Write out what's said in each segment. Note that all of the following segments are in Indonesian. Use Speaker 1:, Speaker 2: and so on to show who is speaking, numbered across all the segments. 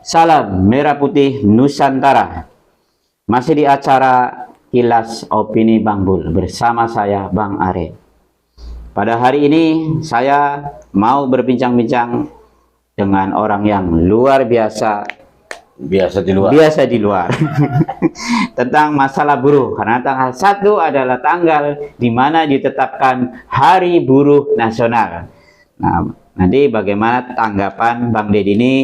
Speaker 1: Salam Merah Putih Nusantara. Masih di acara Kilas Opini Bang Bul bersama saya Bang Are. Pada hari ini saya mau berbincang-bincang dengan orang yang luar biasa di luar tentang masalah buruh, karena tanggal 1 adalah tanggal di mana ditetapkan Hari Buruh Nasional. Nah, nanti bagaimana tanggapan Bang Deddy ini,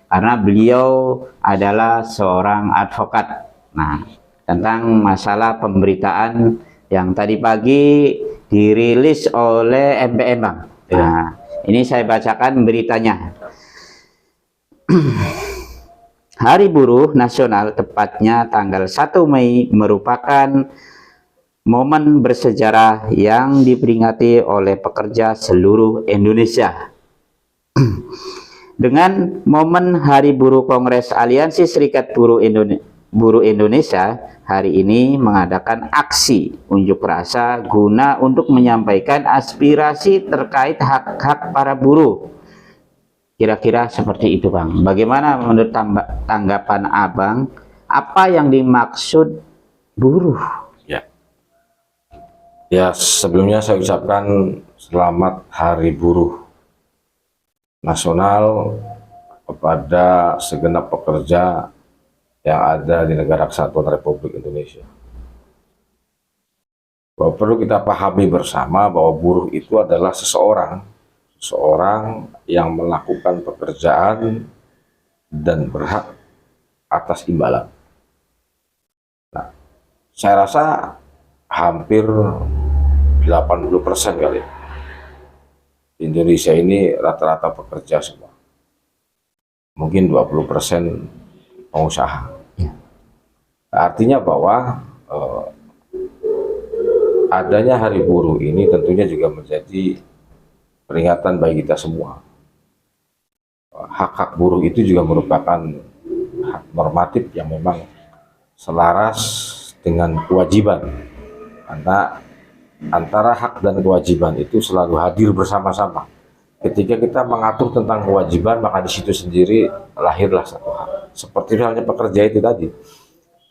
Speaker 1: karena beliau adalah seorang advokat. Nah, tentang masalah pemberitaan yang tadi pagi dirilis oleh MPM, Bang. Nah, ini saya bacakan beritanya. Hari Buruh Nasional, tepatnya tanggal 1 Mei, merupakan momen bersejarah yang diperingati oleh pekerja seluruh Indonesia. Dengan momen Hari Buruh, Kongres Aliansi Serikat Buruh Indonesia hari ini mengadakan aksi unjuk rasa guna untuk menyampaikan aspirasi terkait hak-hak para buruh. Kira-kira seperti itu, Bang. Bagaimana menurut tanggapan Abang? Apa yang dimaksud buruh?
Speaker 2: Ya, sebelumnya saya ucapkan selamat Hari Buruh Nasional kepada segenap pekerja yang ada di Negara Kesatuan Republik Indonesia. Bahwa perlu kita pahami bersama bahwa buruh itu adalah seseorang yang melakukan pekerjaan dan berhak atas imbalan. Nah, saya rasa hampir 80% kali Indonesia ini rata-rata pekerja semua. Mungkin 20% pengusaha. Artinya bahwa adanya Hari Buruh ini tentunya juga menjadi peringatan bagi kita semua. Hak-hak buruh itu juga merupakan hak normatif yang memang selaras dengan kewajiban. Karena antara hak dan kewajiban itu selalu hadir bersama-sama. Ketika kita mengatur tentang kewajiban, maka di situ sendiri lahirlah satu hak. Seperti halnya pekerja itu tadi.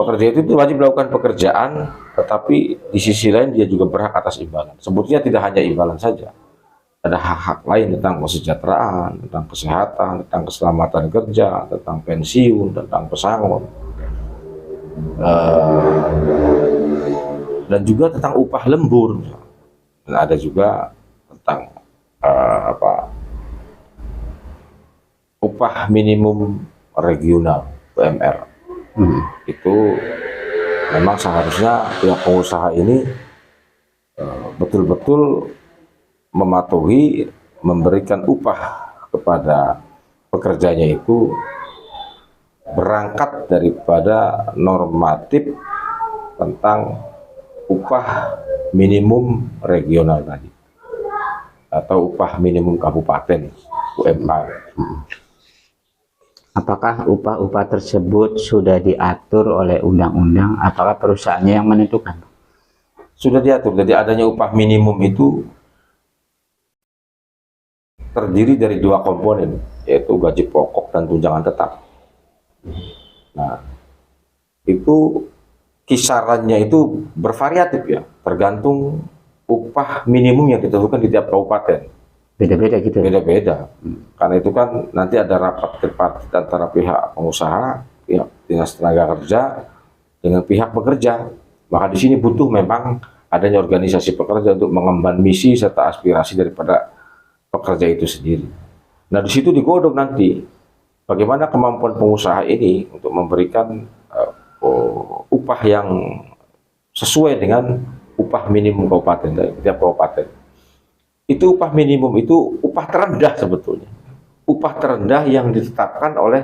Speaker 2: Pekerja itu wajib melakukan pekerjaan, tetapi di sisi lain dia juga berhak atas imbalan. Sebetulnya tidak hanya imbalan saja. Ada hak-hak lain tentang kesejahteraan, tentang kesehatan, tentang keselamatan kerja, tentang pensiun, tentang pesangon. Dan juga tentang upah lembur, dan ada juga tentang upah minimum regional UMR. Itu memang seharusnya pihak pengusaha ini betul-betul mematuhi, memberikan upah kepada pekerjanya itu berangkat daripada normatif tentang upah minimum regional tadi, atau upah minimum kabupaten UMR.
Speaker 1: Apakah upah-upah tersebut sudah diatur oleh undang-undang? Apakah perusahaannya yang menentukan?
Speaker 2: Sudah diatur. Jadi adanya upah minimum itu terdiri dari 2 komponen, yaitu gaji pokok dan tunjangan tetap. Nah, itu kisarannya itu bervariatif ya, tergantung upah minimum yang ditentukan di tiap kabupaten.
Speaker 1: Beda-beda gitu.
Speaker 2: Beda-beda. Karena itu kan nanti ada rapat tripartit antara pihak pengusaha, pihak dinas tenaga kerja dengan pihak pekerja. Maka di sini butuh memang adanya organisasi pekerja untuk mengemban misi serta aspirasi daripada pekerja itu sendiri. Nah, di situ digodok nanti bagaimana kemampuan pengusaha ini untuk memberikan upah yang sesuai dengan upah minimum kabupaten dari tiap kabupaten. Itu upah minimum itu upah terendah sebetulnya. Upah terendah yang ditetapkan oleh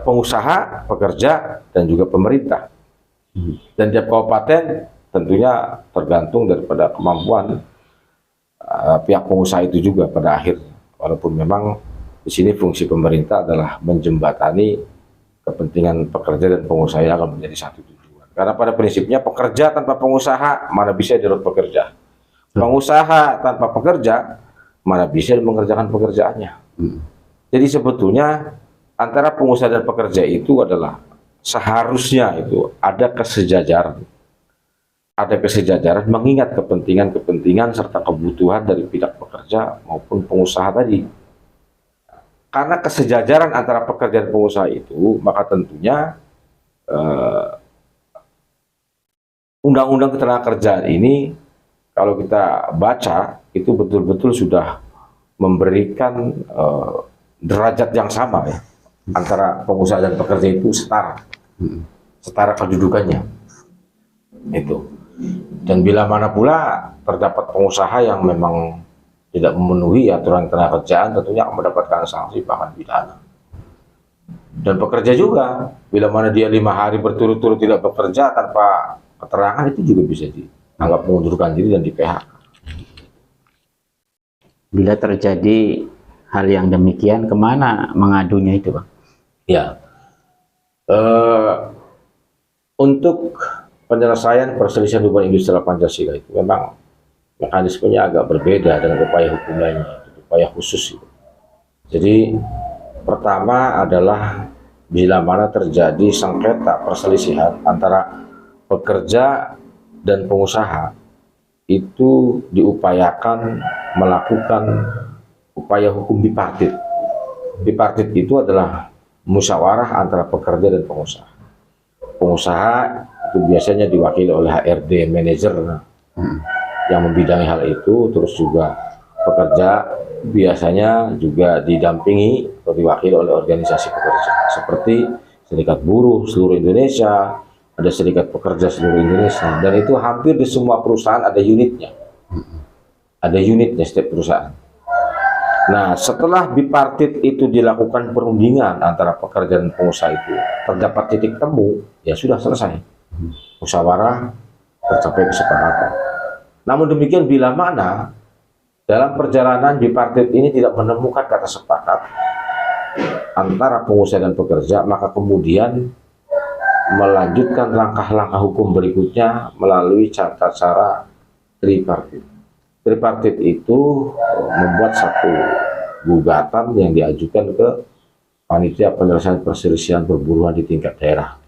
Speaker 2: pengusaha, pekerja, dan juga pemerintah. Dan tiap kabupaten tentunya tergantung daripada kemampuan pihak pengusaha itu juga pada akhirnya. Walaupun memang di sini fungsi pemerintah adalah menjembatani kepentingan pekerja dan pengusaha yang akan menjadi satu tujuan. Karena pada prinsipnya pekerja tanpa pengusaha mana bisa dirut pekerja. Pengusaha tanpa pekerja mana bisa mengerjakan pekerjaannya. Jadi sebetulnya antara pengusaha dan pekerja itu adalah seharusnya itu ada kesejajaran mengingat kepentingan serta kebutuhan dari pihak pekerja maupun pengusaha tadi. Karena kesejajaran antara pekerja dan pengusaha itu, maka tentunya Undang-Undang Ketenagakerjaan ini kalau kita baca itu betul-betul sudah memberikan derajat yang sama ya antara pengusaha dan pekerja itu setara kedudukannya itu. Dan bila mana pula terdapat pengusaha yang memang tidak memenuhi aturan ketenagakerjaan, tentunya akan mendapatkan sanksi bahkan pidana. Dan pekerja juga, bila mana dia 5 hari berturut-turut tidak bekerja tanpa keterangan, itu juga bisa dianggap mengundurkan diri dan di PHK.
Speaker 1: Bila terjadi hal yang demikian, kemana mengadunya itu, Bang?
Speaker 2: Ya, untuk penyelesaian perselisihan hubungan industrial Pancasila itu memang mekanismenya agak berbeda dengan upaya hukum lainnya, upaya khusus itu. Jadi pertama adalah bila mana terjadi sengketa perselisihan antara pekerja dan pengusaha, itu diupayakan melakukan upaya hukum bipartit. Bipartit itu adalah musyawarah antara pekerja dan pengusaha. Pengusaha itu biasanya diwakili oleh HRD, manajer yang membidangi hal itu, terus juga pekerja biasanya juga didampingi atau diwakili oleh organisasi pekerja seperti Serikat Buruh seluruh Indonesia, ada Serikat Pekerja seluruh Indonesia, dan itu hampir di semua perusahaan ada unitnya. Ada unitnya setiap perusahaan. Nah, setelah bipartit itu dilakukan perundingan antara pekerja dan pengusaha itu, terdapat titik temu, ya sudah selesai. Musyawarah tercapai kesepakatan. Namun demikian, bila mana dalam perjalanan bipartit ini tidak menemukan kata sepakat antara pengusaha dan pekerja, maka kemudian melanjutkan langkah-langkah hukum berikutnya melalui tata cara tripartit. Tripartit itu membuat satu gugatan yang diajukan ke Panitia Penyelesaian Perselisihan Perburuan di tingkat daerah.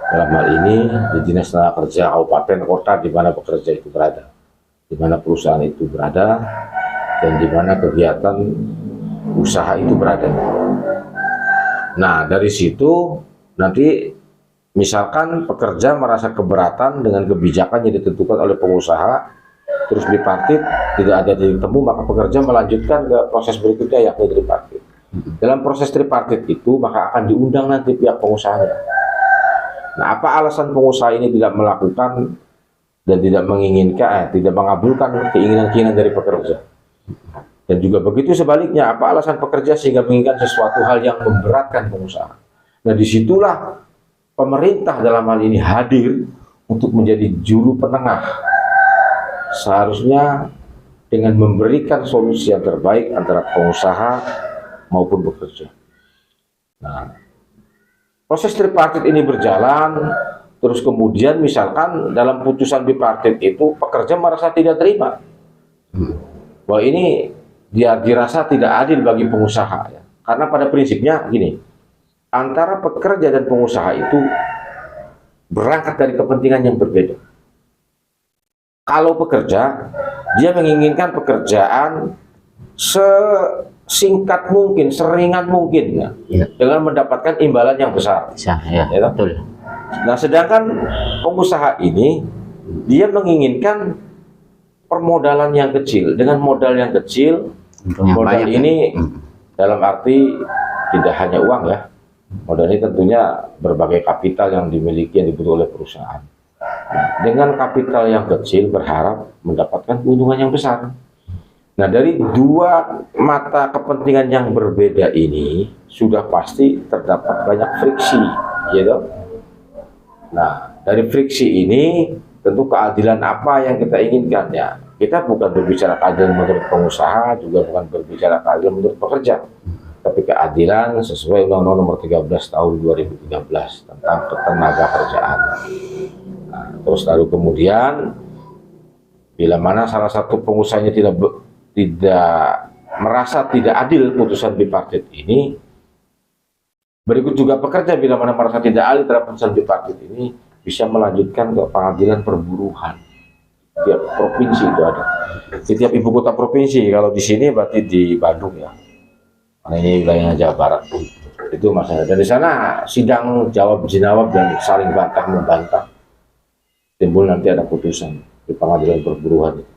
Speaker 2: Dalam hal ini di Dinas Tenaga Kerja kabupaten kota di mana pekerja itu berada, di mana perusahaan itu berada, dan di mana kegiatan usaha itu berada. Nah, dari situ nanti misalkan pekerja merasa keberatan dengan kebijakan yang ditentukan oleh pengusaha, terus bipartit tidak ada titik temu, maka pekerja melanjutkan ke proses berikutnya yakni tripartit. Dalam proses tripartit itu maka akan diundang nanti pihak pengusahanya. Nah, apa alasan pengusaha ini tidak melakukan dan tidak menginginkan, tidak mengabulkan keinginan-keinginan dari pekerja? Dan juga begitu sebaliknya, apa alasan pekerja sehingga menginginkan sesuatu hal yang memberatkan pengusaha? Nah, disitulah pemerintah dalam hal ini hadir untuk menjadi juru penengah. Seharusnya dengan memberikan solusi yang terbaik antara pengusaha maupun pekerja. Nah, proses tripartit ini berjalan, terus kemudian misalkan dalam putusan bipartit itu pekerja merasa tidak terima. Bahwa ini dia dirasa tidak adil bagi pengusaha. Ya. Karena pada prinsipnya gini, antara pekerja dan pengusaha itu berangkat dari kepentingan yang berbeda. Kalau pekerja, dia menginginkan pekerjaan sesingkat mungkin, seringan mungkin, ya, dengan mendapatkan imbalan yang besar.
Speaker 1: Ya, betul.
Speaker 2: Nah, sedangkan pengusaha ini, dia menginginkan permodalan yang kecil. Dengan modal yang kecil, modal ini dalam arti tidak hanya uang ya. Modal ini tentunya berbagai kapital yang dimiliki, yang dibutuhkan oleh perusahaan. Nah, dengan kapital yang kecil berharap mendapatkan keuntungan yang besar. Nah, dari dua mata kepentingan yang berbeda ini sudah pasti terdapat banyak friksi, gitu. Nah, dari friksi ini tentu keadilan apa yang kita inginkan ya. Kita bukan berbicara keadilan menurut pengusaha, juga bukan berbicara keadilan menurut pekerja, tapi keadilan sesuai Undang-Undang Nomor 13 Tahun 2013 tentang Ketenagakerjaan. Nah, terus lalu kemudian bila mana salah satu pengusahanya tidak merasa tidak adil putusan bipartit ini, Berikut juga pekerja bila mana merasa tidak ahli terhadap putusan bipartit ini bisa melanjutkan ke pengadilan perburuhan. Tiap provinsi itu ada. Di tiap ibu kota provinsi. Kalau di sini berarti di Bandung ya. Karena ini wilayahnya Jawa Barat. Itu masalah. Dan di sana sidang jawab jinawab dan saling bantah membantah. Timbul nanti ada putusan di pengadilan perburuhan itu.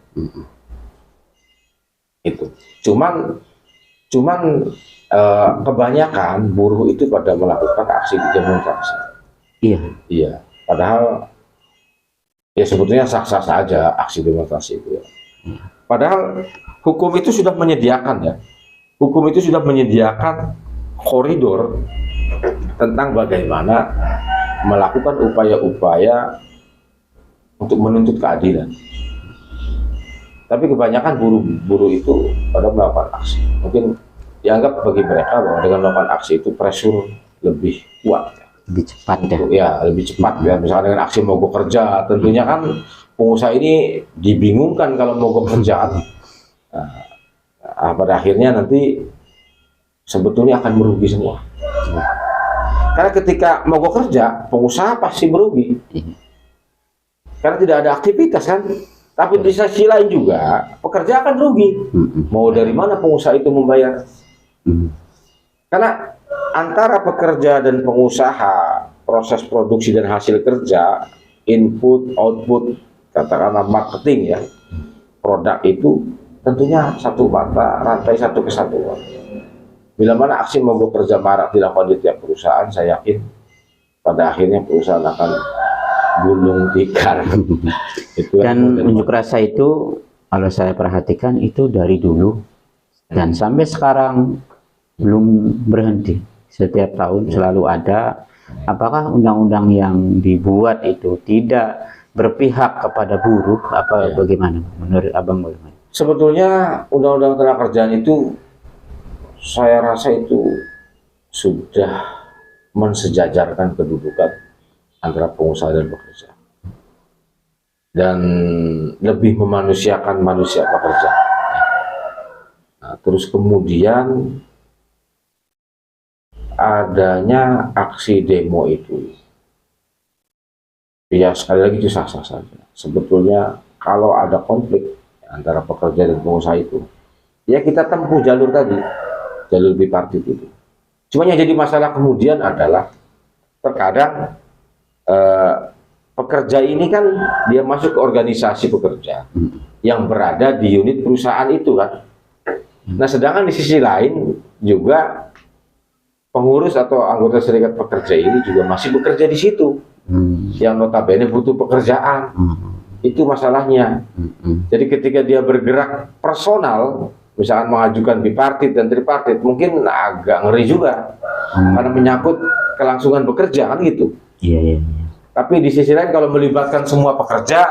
Speaker 2: Itu. Cuman kebanyakan buruh itu pada melakukan aksi demonstrasi.
Speaker 1: Iya.
Speaker 2: Iya. Padahal ya sebetulnya sah-sah saja aksi demonstrasi itu ya. Padahal hukum itu sudah menyediakan ya. Hukum itu sudah menyediakan koridor tentang bagaimana melakukan upaya-upaya untuk menuntut keadilan. Tapi kebanyakan buruh itu pada melakukan aksi. Mungkin dianggap bagi mereka bahwa dengan melakukan aksi itu pressure lebih kuat.
Speaker 1: Lebih cepat ya.
Speaker 2: Ya, lebih cepat ya. Misalnya dengan aksi mogok kerja, tentunya kan pengusaha ini dibingungkan kalau mogok kerja. Nah, pada akhirnya nanti sebetulnya akan merugi semua. Karena ketika mogok kerja, pengusaha pasti merugi. Karena tidak ada aktivitas kan. Tapi di sisi lain juga pekerja akan rugi. Mau dari mana pengusaha itu membayar? Karena antara pekerja dan pengusaha, proses produksi dan hasil kerja, input, output, katakanlah marketing ya, produk itu tentunya satu mata, rantai satu kesatuan. Bila mana aksi mogok kerja marak dilakukan di tiap perusahaan, saya yakin pada akhirnya perusahaan akan gulung tikar.
Speaker 1: Dan unjuk rasa itu kalau saya perhatikan itu dari dulu dan sampai sekarang belum berhenti. Setiap tahun selalu ada. Apakah undang-undang yang dibuat itu tidak berpihak kepada buruh? Apa bagaimana? Menurut Abang bagaimana?
Speaker 2: Sebetulnya undang-undang tenaga kerjaan itu saya rasa itu sudah mensejajarkan kedudukan antara pengusaha dan pekerja dan lebih memanusiakan manusia pekerja. Nah, terus kemudian adanya aksi demo itu ya sekali lagi itu sah-sah saja. Sebetulnya kalau ada konflik antara pekerja dan pengusaha itu ya kita tempuh jalur tadi, jalur bipartit itu. Cuma yang jadi masalah kemudian adalah terkadang pekerja ini kan dia masuk ke organisasi pekerja yang berada di unit perusahaan itu kan. Nah sedangkan di sisi lain juga pengurus atau anggota serikat pekerja ini juga masih bekerja di situ, yang notabene butuh pekerjaan. Itu masalahnya. Jadi ketika dia bergerak personal, misalkan mengajukan bipartit dan tripartit, mungkin agak ngeri juga karena menyangkut kelangsungan bekerja kan gitu.
Speaker 1: Iya.
Speaker 2: Tapi di sisi lain kalau melibatkan semua pekerja,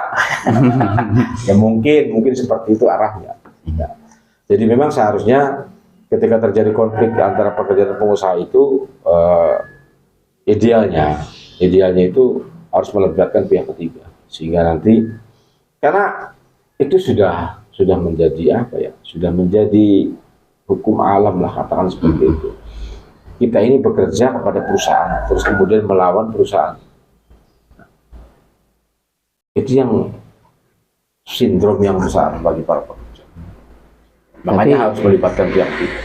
Speaker 2: ya mungkin seperti itu arahnya. Ya. Jadi memang seharusnya ketika terjadi konflik antara pekerja dan pengusaha itu idealnya itu harus melibatkan pihak ketiga sehingga nanti karena itu sudah menjadi apa ya? Sudah menjadi hukum alam lah katakan seperti itu. Kita ini bekerja kepada perusahaan terus kemudian melawan perusahaan. Itu yang sindrom yang besar bagi para pekerja. Makanya harus melibatkan pihak ketiga.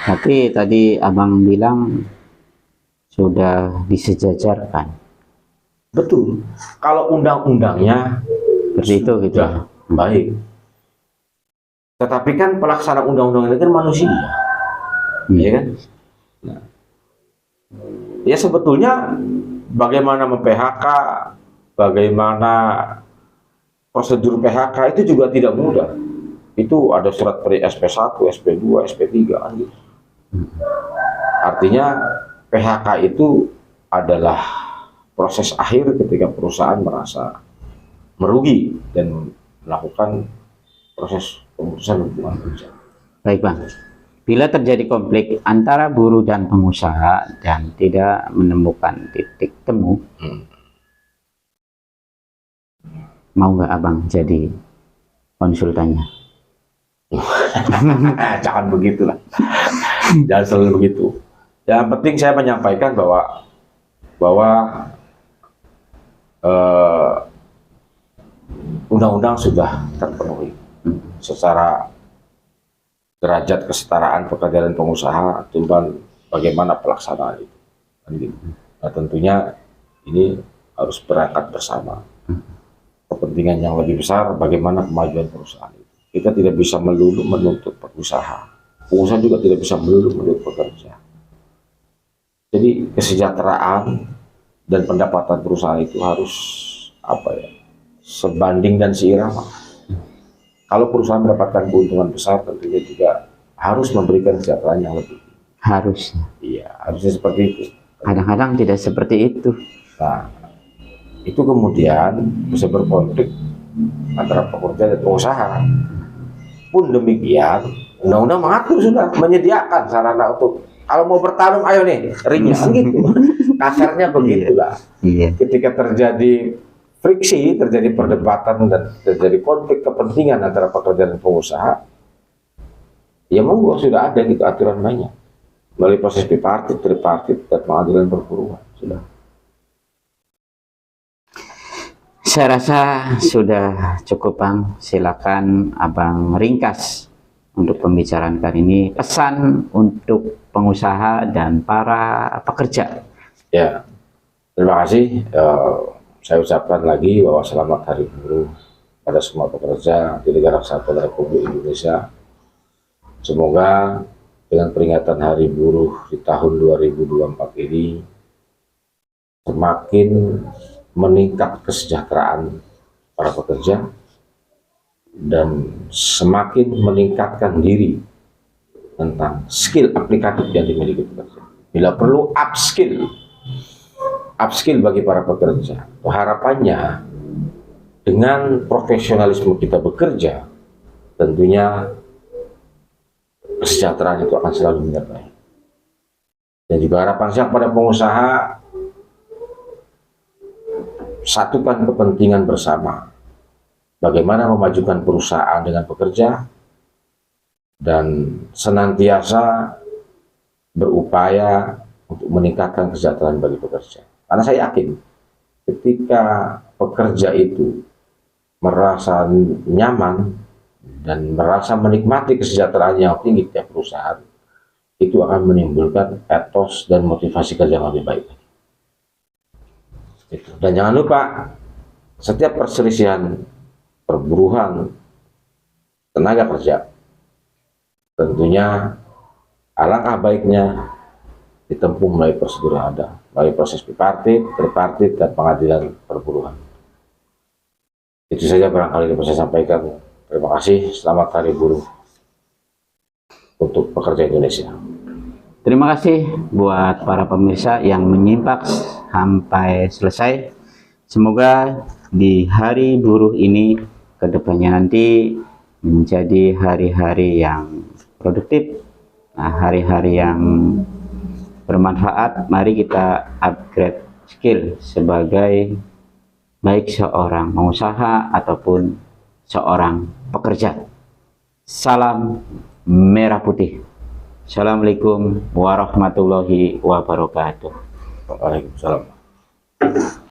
Speaker 1: Tapi tadi Abang bilang sudah disejajarkan.
Speaker 2: Betul. Kalau undang-undangnya
Speaker 1: Seperti itu gitu.
Speaker 2: Baik. Tetapi kan pelaksana undang-undang itu kan manusia. Iya kan? Nah, ya sebetulnya bagaimana mem-PHK, bagaimana prosedur PHK itu juga tidak mudah. Itu ada surat peri SP1, SP2, SP3 kan gitu. Artinya PHK itu adalah proses akhir ketika perusahaan merasa merugi dan melakukan proses pemutusan hubungan kerja.
Speaker 1: Baik Bang, bila terjadi konflik antara buruh dan pengusaha dan tidak menemukan titik temu, mau nggak Abang jadi konsultannya?
Speaker 2: Jangan begitulah. Jangan selalu begitu. Yang penting saya menyampaikan bahwa undang-undang sudah terpenuhi secara derajat kesetaraan pekerja dan pengusaha, tinggal bagaimana pelaksanaan itu. Kan gitu. Nah, tentunya ini harus berangkat bersama. Kepentingan yang lebih besar bagaimana kemajuan perusahaan itu. Kita tidak bisa melulu menuntut pengusaha. Pengusaha juga tidak bisa melulu menuntut pekerja. Jadi kesejahteraan dan pendapatan perusahaan itu harus sebanding dan seirama. Kalau perusahaan mendapatkan keuntungan besar, tentunya juga harus memberikan kesejahteraan yang lebih.
Speaker 1: Harusnya.
Speaker 2: Iya, harusnya seperti itu.
Speaker 1: Kadang-kadang tidak seperti itu.
Speaker 2: Nah, itu kemudian bisa berkonflik antara pekerja dan pengusaha. Pun demikian, undang-undang mengatur sudah, menyediakan sarana untuk kalau mau bertarung, ayo nih, ringnya gitu. Kasarnya begitulah.
Speaker 1: Iya.
Speaker 2: Ketika terjadi friksi, terjadi perdebatan dan terjadi konflik kepentingan antara pekerja dan pengusaha, ya monggo sudah ada gitu aturan banyak melalui proses bipartit, tripartit, dan pengadilan perburuan sudah.
Speaker 1: Saya rasa sudah cukup, Bang. Silakan Abang ringkas untuk pembicaraan kali ini, pesan untuk pengusaha dan para pekerja.
Speaker 2: Ya, terima kasih. Saya ucapkan lagi bahwa selamat Hari Buruh pada semua pekerja di negara kesatuan Republik Indonesia. Semoga dengan peringatan Hari Buruh di tahun 2024 ini semakin meningkat kesejahteraan para pekerja dan semakin meningkatkan diri tentang skill aplikatif yang dimiliki pekerja. Bila perlu upskill bagi para pekerja. Harapannya dengan profesionalisme kita bekerja, tentunya kesejahteraan itu akan selalu menyertai. Dan juga harapan saya kepada pengusaha, satukan kepentingan bersama. Bagaimana memajukan perusahaan dengan pekerja dan senantiasa berupaya untuk meningkatkan kesejahteraan bagi pekerja. Karena saya yakin ketika pekerja itu merasa nyaman dan merasa menikmati kesejahteraan yang tinggi di perusahaan, itu akan menimbulkan etos dan motivasi kerja yang lebih baik. Dan jangan lupa, setiap perselisihan perburuhan tenaga kerja, tentunya alangkah baiknya ditempuh melalui prosedur yang ada, melalui proses bipartit, tripartit, dan pengadilan perburuhan. Itu saja barangkali yang saya sampaikan. Terima kasih. Selamat Hari Buruh untuk pekerja Indonesia.
Speaker 1: Terima kasih buat para pemirsa yang menyimak sampai selesai. Semoga di Hari Buruh ini kedepannya nanti menjadi hari-hari yang produktif, hari-hari yang bermanfaat. Mari kita upgrade skill sebagai baik seorang pengusaha ataupun seorang pekerja. Salam merah putih. Assalamualaikum warahmatullahi wabarakatuh.
Speaker 2: Waalaikumsalam.